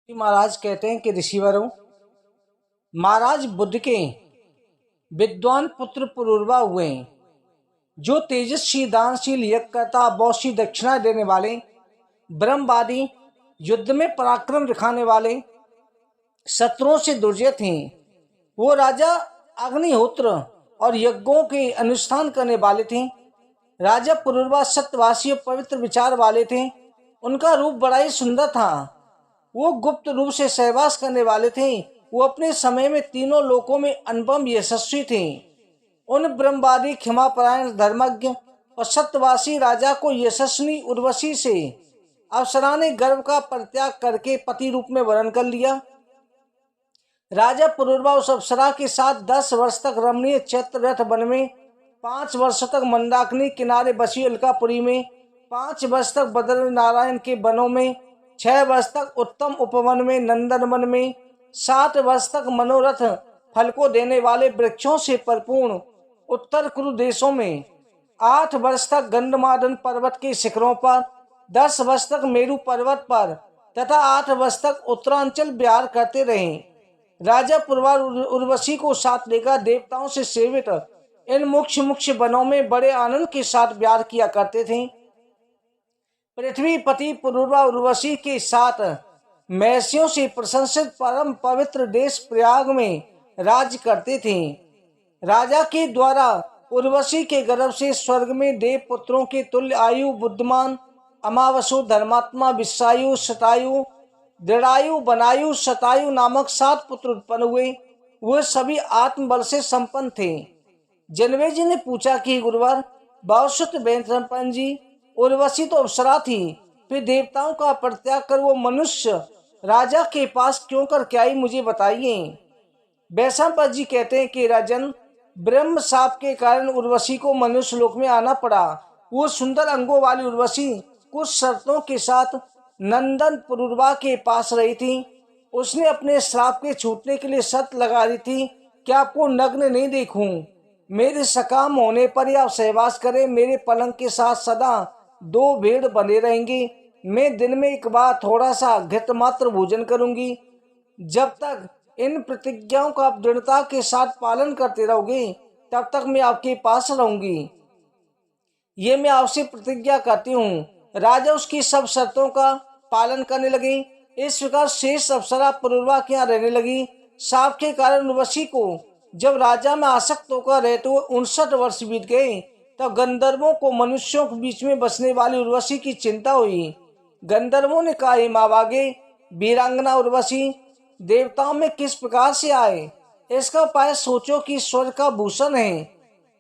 महाराज कहते हैं कि ऋषिवरों, महाराज बुद्ध के विद्वान पुत्र पुरुरवा हुए, जो तेजस्वी दानशील यज्ञकर्ता बहुत सी दक्षिणा देने वाले, ब्रह्मवादी, युद्ध में पराक्रम दिखाने वाले, शत्रुओं से दुर्जय थे। वो राजा अग्निहोत्र और यज्ञों के अनुष्ठान करने वाले थे। राजा पुरुरवा सत्यवासी और पवित्र विचार वाले थे। उनका रूप बड़ा ही सुंदर था। वो गुप्त रूप से सहवास करने वाले थे। वो अपने समय में तीनों लोकों में अनुपम यशस्वी थे। उन ब्रह्मवादी, क्षमापरायण, धर्मज्ञ और सत्यवासी राजा को यशस्वी उर्वशी से अप्सरा ने गर्व का परित्याग करके पति रूप में वरण कर लिया। राजा पुरुरवा उस अप्सरा के साथ 10 वर्ष तक रमणीय चैत्र रथ वन में, 5 वर्ष तक मंदाकिनी किनारे बसी अलकापुरी में, 5 वर्ष तक बद्र नारायण के वनों में, 6 वर्ष तक उत्तम उपवन में नंदन वन में, 7 वर्ष तक मनोरथ फल को देने वाले वृक्षों से परिपूर्ण उत्तर कुरु देशों में, 8 वर्ष तक गंधमादन पर्वत के शिखरों पर, 10 वर्ष तक मेरु पर्वत पर तथा 8 वर्ष तक उत्तरांचल विहार करते रहे। राजा पुरवार उर्वशी को साथ लेकर देवताओं से सेवित इन मुख्य मुख्य वनों में बड़े आनंद के साथ विहार किया करते थे। पृथ्वीपति पुरुरवा उर्वशी के साथ महर्षियों से प्रशंसित परम पवित्र देश प्रयाग में राज्य करते थे। राजा के द्वारा उर्वशी के गर्भ से स्वर्ग में देव पुत्रों के तुल्य आयु, बुद्धिमान, अमावसु, धर्मात्मा, विश्वायु, शतायु, दृढ़ायु, बनायु, शतायु नामक 7 पुत्र उत्पन्न हुए। वे सभी आत्मबल से संपन्न थे। जनमेजय जी ने पूछा कि गुरुवर, बावसुत बेन जी, उर्वशी तो अप्सरा थी, फिर देवताओं का परित्याग कर वो मनुष्य राजा के पास क्यों कर के आई, मुझे बताइए। वैशंपायन जी कहते हैं कि राजन, ब्रह्म शाप के कारण उर्वशी को मनुष्य लोक में आना पड़ा। वो सुंदर अंगों वाली उर्वशी कुछ शर्तों के साथ नंदन पुरुरवा के पास रही थी। उसने अपने श्राप के छूटने के लिए शर्त लगा दी थी कि आपको नग्न नहीं देखूं, मेरे सकाम होने पर या सहवास करें, मेरे पलंग के साथ सदा 2 भेड़ बने रहेंगे। मैं दिन में एक बार थोड़ा सा घृत मात्र भोजन करूंगी। जब तक इन प्रतिज्ञाओं का आप दृढ़ता के साथ पालन करते रहोगे, तब तक मैं आपके पास रहूंगी। ये मैं आपसे प्रतिज्ञा करती हूँ। राजा उसकी सब शर्तों का पालन करने लगे। इस प्रकार शेष अप्सरा पुरुरवा के यहाँ रहने लगी। शाप के कारण उर्वशी को जब राजा में आसक्त होकर रहते हुए 59 वर्ष बीत गए, तब गंधर्वों को मनुष्यों के बीच में बसने वाली उर्वशी की चिंता हुई। गंधर्वों ने कहा, हे मावागे, वीरांगना उर्वशी देवताओं में किस प्रकार से आए, इसका उपाय सोचो कि स्वर्ग का भूषण है।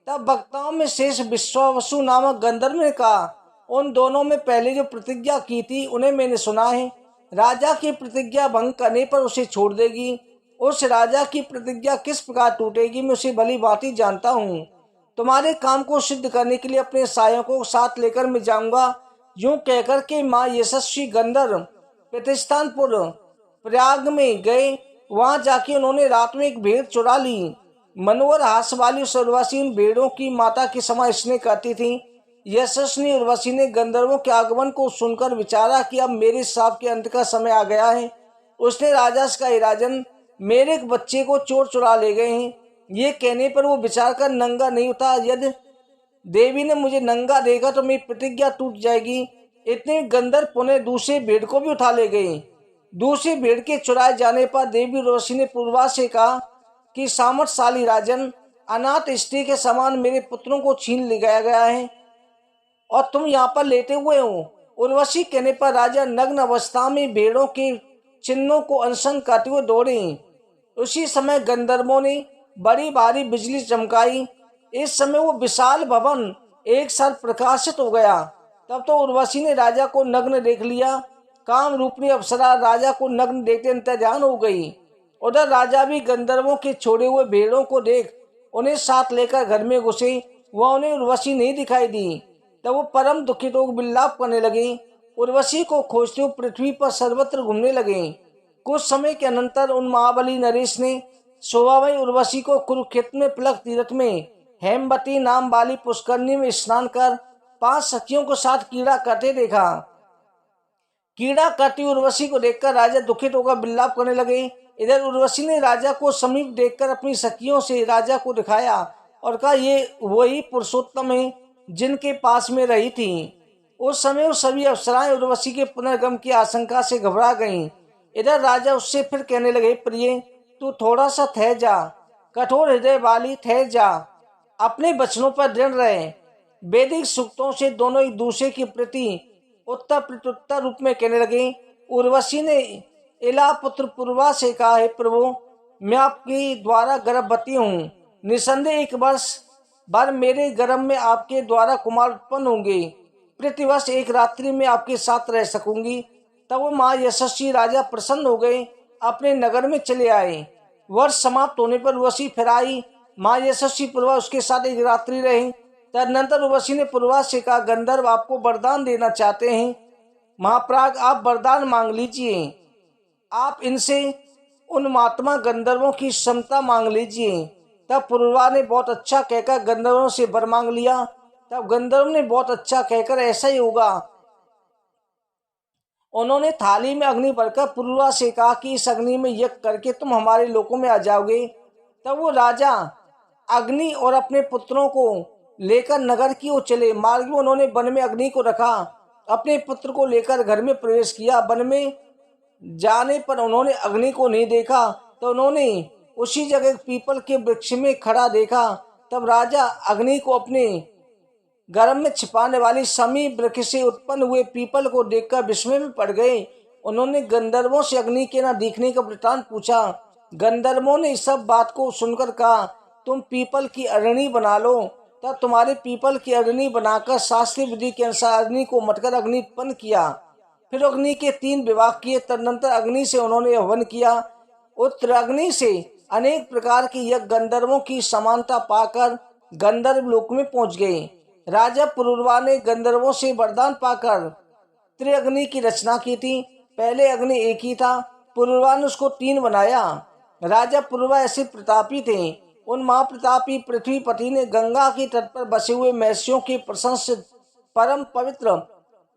तब वक्ताओं में शेष विश्वावसु नामक गंधर्व ने कहा, उन दोनों में पहले जो प्रतिज्ञा की थी उन्हें मैंने सुना है। राजा की प्रतिज्ञा भंग करने पर उसे छोड़ देगी। उस राजा की प्रतिज्ञा किस प्रकार टूटेगी, मैं उसे भली भांति जानता हूँ। तुम्हारे काम को सिद्ध करने के लिए अपने सायों को साथ लेकर मैं जाऊंगा। यूं कहकर के माँ यशस्वी गंधर्व प्रतिष्ठानपुर प्रयाग में गए। वहां जाके उन्होंने रात में एक भेड़ चुरा ली। मनोहर हास वाली उस उर्वशी उन भेड़ों की माता के समान स्नेह करती थी। यशस्वी उर्वशी ने गंधर्वों के आगमन को सुनकर विचारा कि अब मेरे श्राप के अंत का समय आ गया है। उसने राजा से कहा, राजन, मेरे एक बच्चे को चोर चुरा ले गए हैं। ये कहने पर वो विचार कर नंगा नहीं उठा। यदि देवी ने मुझे नंगा देखा तो मेरी प्रतिज्ञा टूट जाएगी। इतने गंधर्व पुनः दूसरे भेड़ को भी उठा ले गए। दूसरी भेड़ के चुराए जाने पर देवी उर्वशी ने पुरवा से कहा कि सामर्थशाली राजन, अनाथ स्त्री के समान मेरे पुत्रों को छीन ले गया है और तुम यहाँ पर लेटे हुए हो। उर्वशी कहने पर राजा नग्न अवस्था में भेड़ों के चिन्हों को अनशन करते हुए दौड़े। उसी समय गंधर्वों ने बड़ी भारी बिजली चमकाई। इस समय वो विशाल भवन एक साथ प्रकाशित हो गया। तब तो उर्वशी ने राजा को नग्न देख लिया। काम रूपनी अप्सरा राजा को नग्न देखते अंतर्ध्यान हो गई। उधर राजा भी गंधर्वों के छोड़े हुए भेड़ों को देख उन्हें साथ लेकर घर में घुसे। वह उन्हें उर्वशी नहीं दिखाई दी। तब वो परम दुखित होकर विलाप करने लगे। उर्वशी को खोजते हुए पृथ्वी पर सर्वत्र घूमने लगे। कुछ समय के अनंतर उन महाबली नरेश ने शोभामयी उर्वशी को कुरुक्षेत्र में प्लग तीर्थ में हेमवती नाम वाली पुष्करणी में स्नान कर 5 सखियों के साथ क्रीड़ा करते देखा। कीड़ा काटी उर्वशी को देखकर राजा दुखित होकर विलाप करने लगे। इधर उर्वशी ने राजा को समीप देखकर अपनी सखियों से राजा को दिखाया और कहा, ये वही पुरुषोत्तम है जिनके पास में रही थी। उस समय उस सभी अप्सराएं उर्वशी के पुनर्गम की आशंका से घबरा गईं। इधर राजा उससे फिर कहने लगे, प्रिय तू थोड़ा सा ठहर जा, कठोर हृदय वाली ठहर जा, अपने वचनों पर दृढ़ रहे। वैदिक सूक्तों से दोनों एक दूसरे की प्रति उत्तर प्रत्युत्तर रूप में कहने लगे। उर्वशी ने इला पुत्र पूर्वा से कहा, है प्रभु, मैं आपके द्वारा गर्भवती हूँ। निसंदेह एक वर्ष भर मेरे गर्भ में आपके द्वारा कुमार उत्पन्न होंगे। प्रतिवर्ष एक रात्रि में आपके साथ रह सकूंगी। तब वो माँ यशस्वी राजा प्रसन्न हो गए, अपने नगर में चले आए। वर्ष समाप्त होने पर उर्वशी फिर आई। माँ यशस्वी पूर्वा उसके साथ एक रात्रि रही। तदनंतर उर्वशी ने पूर्वा से कहा, गंधर्व आपको वरदान देना चाहते हैं। महाप्राग, आप वरदान मांग लीजिए। आप इनसे उन महात्मा गंधर्वों की क्षमता मांग लीजिए। तब पूर्वा ने बहुत अच्छा कहकर गंधर्वों से वर मांग लिया। तब गंधर्व ने बहुत अच्छा कहकर, ऐसा ही होगा। उन्होंने थाली में अग्नि भरकर पूर्वा से कहा कि इस अग्नि में यज्ञ करके तुम हमारे लोकों में आ जाओगे। तब वो राजा अग्नि और अपने पुत्रों को लेकर नगर की ओर चले। मार्ग में उन्होंने वन में अग्नि को रखा, अपने पुत्र को लेकर घर में प्रवेश किया। वन में जाने पर उन्होंने अग्नि को नहीं देखा, तो उन्होंने उसी जगह पीपल के वृक्ष में खड़ा देखा। तब राजा अग्नि को अपने गर्भ में छिपाने वाली समी वृक्ष से उत्पन्न हुए पीपल को देखकर विस्मय में पड़ गए। उन्होंने गंधर्वों से अग्नि के न दिखने का वृत्तांत पूछा। गंधर्वों ने इस सब बात को सुनकर कहा, तुम पीपल की अग्नि बना लो। तब तुम्हारे पीपल की अग्नि बनाकर शास्त्रीय विधि के अनुसार अग्नि को मटकर अग्नि उत्पन्न किया। फिर अग्नि के 3 विभाग किए। तदनंतर अग्नि से उन्होंने हवन किया। उत्तर अग्नि से अनेक प्रकार की यज्ञ गंधर्वों की समानता पाकर गंधर्व लोक में पहुंच गए। राजा पुरुरवा ने गंधर्वों से वरदान पाकर त्रिअग्नि की रचना की थी। पहले अग्नि एक ही था, पुरुरवा ने उसको 3 बनाया। राजा पुरुरवा ऐसे प्रतापी थे। उन महाप्रतापी पृथ्वीपति ने गंगा के तट पर बसे हुए महर्षियों के प्रशंसित परम पवित्र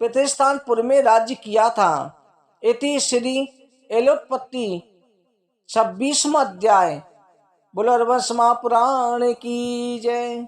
प्रतिष्ठानपुर में राज्य किया था। इति श्री एलोत्पत्ति 26वां अध्याय। बोलो हरवंश महापुराण की जय।